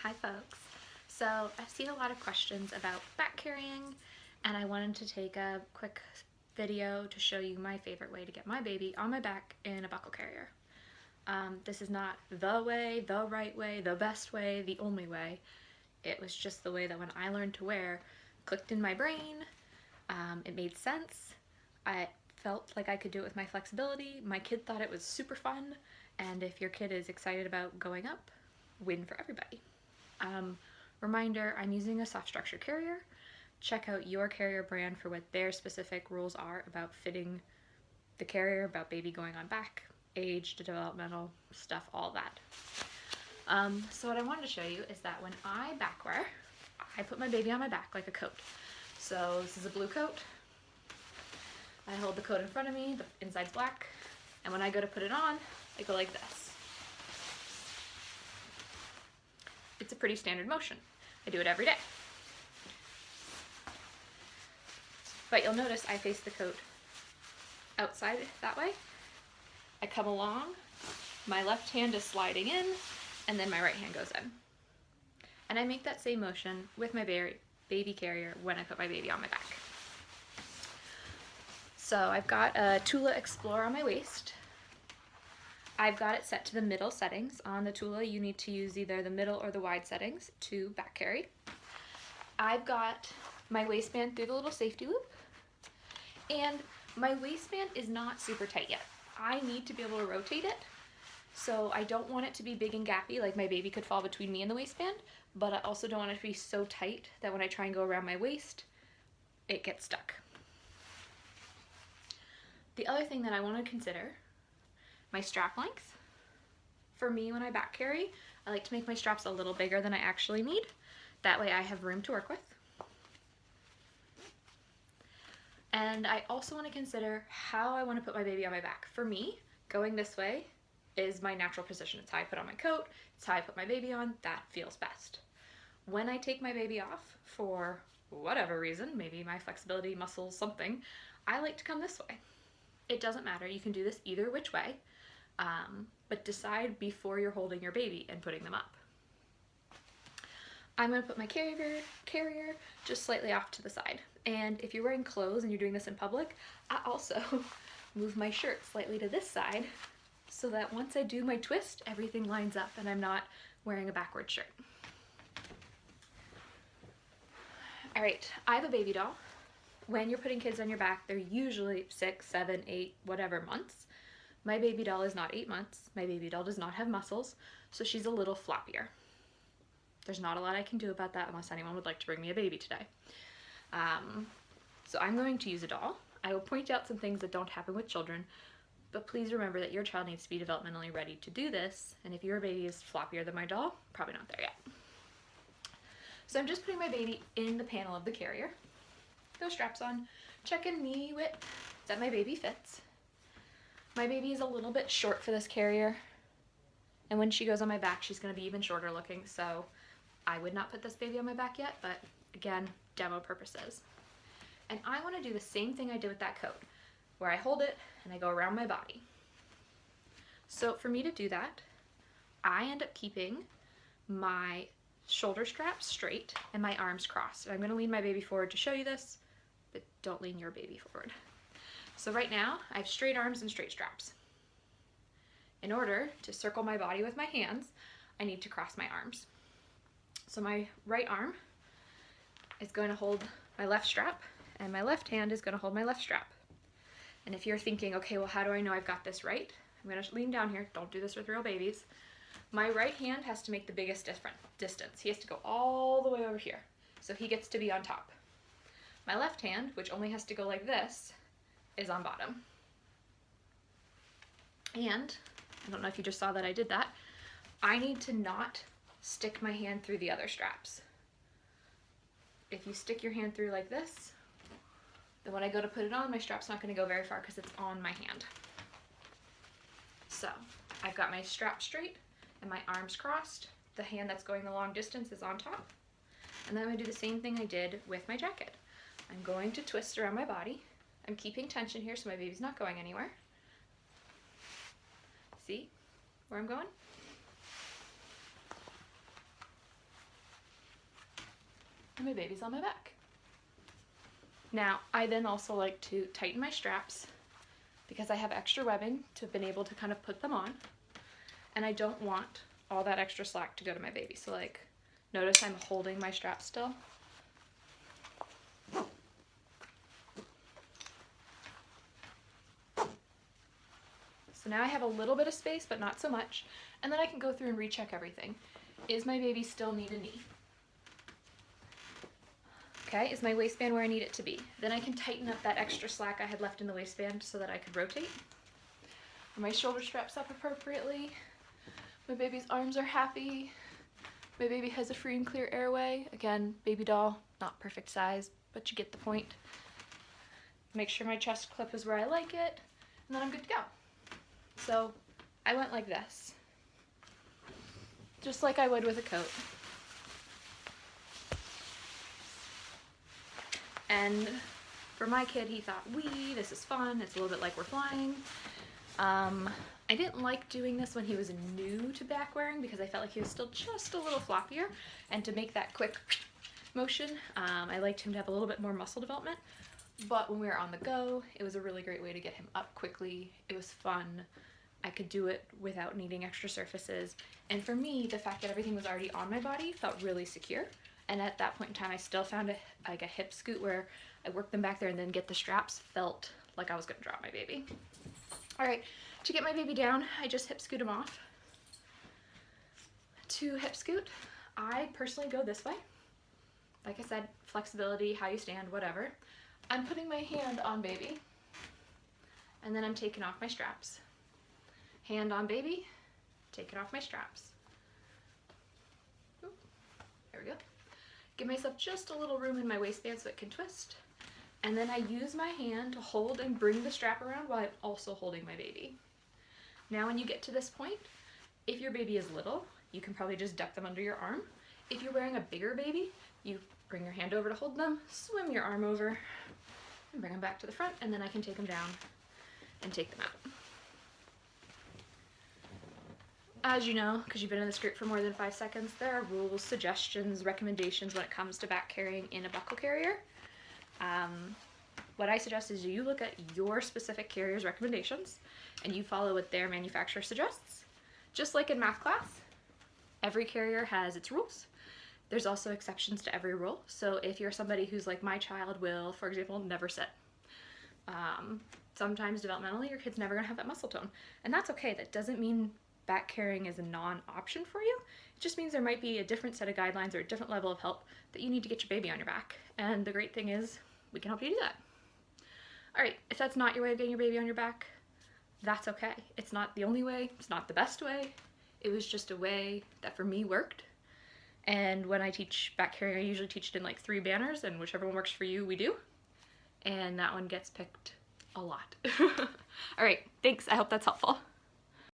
Hi folks. So I've seen a lot of questions about back carrying, and I wanted to take a quick video to show you my favorite way to get my baby on my back in a buckle carrier. This is not the way, the right way, the best way, the only way. It was just the way that when I learned to wear, clicked in my brain, it made sense. I felt like I could do it with my flexibility. My kid thought it was super fun, and if your kid is excited about going up, win for everybody. Reminder, I'm using a soft structure carrier. Check out your carrier brand for what their specific rules are about fitting the carrier, about baby going on back, age, developmental stuff, all that. So what I wanted to show you is that when I back wear, I put my baby on my back like a coat. So this is a blue coat. I hold the coat in front of me, the inside's black, and when I go to put it on, I go like this. It's a pretty standard motion. I do it every day. But you'll notice I face the coat outside that way. I come along, my left hand is sliding in, and then my right hand goes in. And I make that same motion with my baby carrier when I put my baby on my back. So I've got a Tula Explore on my waist. I've got it set to the middle settings. On the Tula, you need to use either the middle or the wide settings to back carry. I've got my waistband through the little safety loop, and my waistband is not super tight yet. I need to be able to rotate it, so I don't want it to be big and gappy, like my baby could fall between me and the waistband, but I also don't want it to be so tight that when I try and go around my waist, it gets stuck. The other thing that I want to consider, my strap length. For me, when I back carry, I like to make my straps a little bigger than I actually need. That way I have room to work with. And I also want to consider how I want to put my baby on my back. For me, going this way is my natural position. It's how I put on my coat, it's how I put my baby on, that feels best. When I take my baby off, for whatever reason, maybe my flexibility, muscles, something, I like to come this way. It doesn't matter, you can do this either which way. But decide before you're holding your baby and putting them up. I'm going to put my carrier just slightly off to the side. And if you're wearing clothes and you're doing this in public, I also move my shirt slightly to this side so that once I do my twist, everything lines up and I'm not wearing a backward shirt. All right, I have a baby doll. When you're putting kids on your back, they're usually 6, 7, 8, whatever months. My baby doll is not 8 months. My baby doll does not have muscles, so she's a little floppier. There's not a lot I can do about that unless anyone would like to bring me a baby today. So I'm going to use a doll. I will point out some things that don't happen with children, but please remember that your child needs to be developmentally ready to do this, and if your baby is floppier than my doll, probably not there yet. So I'm just putting my baby in the panel of the carrier. Those straps on, checking knee width that my baby fits. My baby is a little bit short for this carrier, and when she goes on my back, she's going to be even shorter looking, so I would not put this baby on my back yet, but again, demo purposes. And I want to do the same thing I did with that coat, where I hold it and I go around my body. So for me to do that, I end up keeping my shoulder straps straight and my arms crossed. And I'm going to lean my baby forward to show you this, but don't lean your baby forward. So right now, I have straight arms and straight straps. In order to circle my body with my hands, I need to cross my arms. So my right arm is going to hold my left strap, and my left hand is going to hold my left strap. And if you're thinking, okay, well, how do I know I've got this right? I'm going to lean down here. Don't do this with real babies. My right hand has to make the biggest distance. He has to go all the way over here, so he gets to be on top. My left hand, which only has to go like this, is on bottom. And I don't know if you just saw that I did that. I need to not stick my hand through the other straps. If you stick your hand through like this, then when I go to put it on, my strap's not going to go very far because it's on my hand. So I've got my strap straight and my arms crossed. The hand that's going the long distance is on top. And then I'm going to do the same thing I did with my jacket. I'm going to twist around my body. I'm keeping tension here so my baby's not going anywhere. See where I'm going? my baby's on my back. Now, I then also like to tighten my straps because I have extra webbing to have been able to kind of put them on, and I don't want all that extra slack to go to my baby. So like, notice I'm holding my strap still. So now I have a little bit of space, but not so much. And then I can go through and recheck everything. Is my baby still knee to knee? Okay, is my waistband where I need it to be? Then I can tighten up that extra slack I had left in the waistband so that I could rotate. Are my shoulder straps up appropriately? My baby's arms are happy. My baby has a free and clear airway. Again, baby doll, not perfect size, but you get the point. Make sure my chest clip is where I like it, and then I'm good to go. So I went like this, just like I would with a coat. And for my kid, he thought, Weeeee, this is fun. It's a little bit like we're flying. I didn't like doing this when he was new to back wearing because I felt like he was still just a little floppier. And to make that quick motion, I liked him to have a little bit more muscle development. But when we were on the go, it was a really great way to get him up quickly. It was fun. I could do it without needing extra surfaces. And for me, the fact that everything was already on my body felt really secure. And at that point in time, I still found like a hip scoot where I worked them back there and then get the straps, felt like I was gonna drop my baby. All right, to get my baby down, I just hip scoot him off. To hip scoot, I personally go this way. Like I said, flexibility, how you stand, whatever. I'm putting my hand on baby, and then I'm taking off my straps. Hand on baby, taking off my straps. Ooh, there we go. Give myself just a little room in my waistband so it can twist. And then I use my hand to hold and bring the strap around while I'm also holding my baby. Now when you get to this point, if your baby is little, you can probably just duck them under your arm. If you're wearing a bigger baby, you bring your hand over to hold them, swim your arm over, and bring them back to the front, and then I can take them down and take them out. As you know, because you've been in this group for more than 5 seconds, there are rules, suggestions, recommendations when it comes to back carrying in a buckle carrier. What I suggest is you look at your specific carrier's recommendations and you follow what their manufacturer suggests. Just like in math class, every carrier has its rules. There's also exceptions to every rule. So if you're somebody who's like my child will, for example, never sit. Sometimes developmentally your kid's never gonna have that muscle tone. And that's okay. That doesn't mean back carrying is a non-option for you. It just means there might be a different set of guidelines or a different level of help that you need to get your baby on your back. And the great thing is we can help you do that. All right, if that's not your way of getting your baby on your back, that's okay. It's not the only way, it's not the best way. It was just a way that for me worked. And when I teach back carrying, I usually teach it in like 3 banners, and whichever one works for you, we do. And that one gets picked a lot. All right, thanks. I hope that's helpful.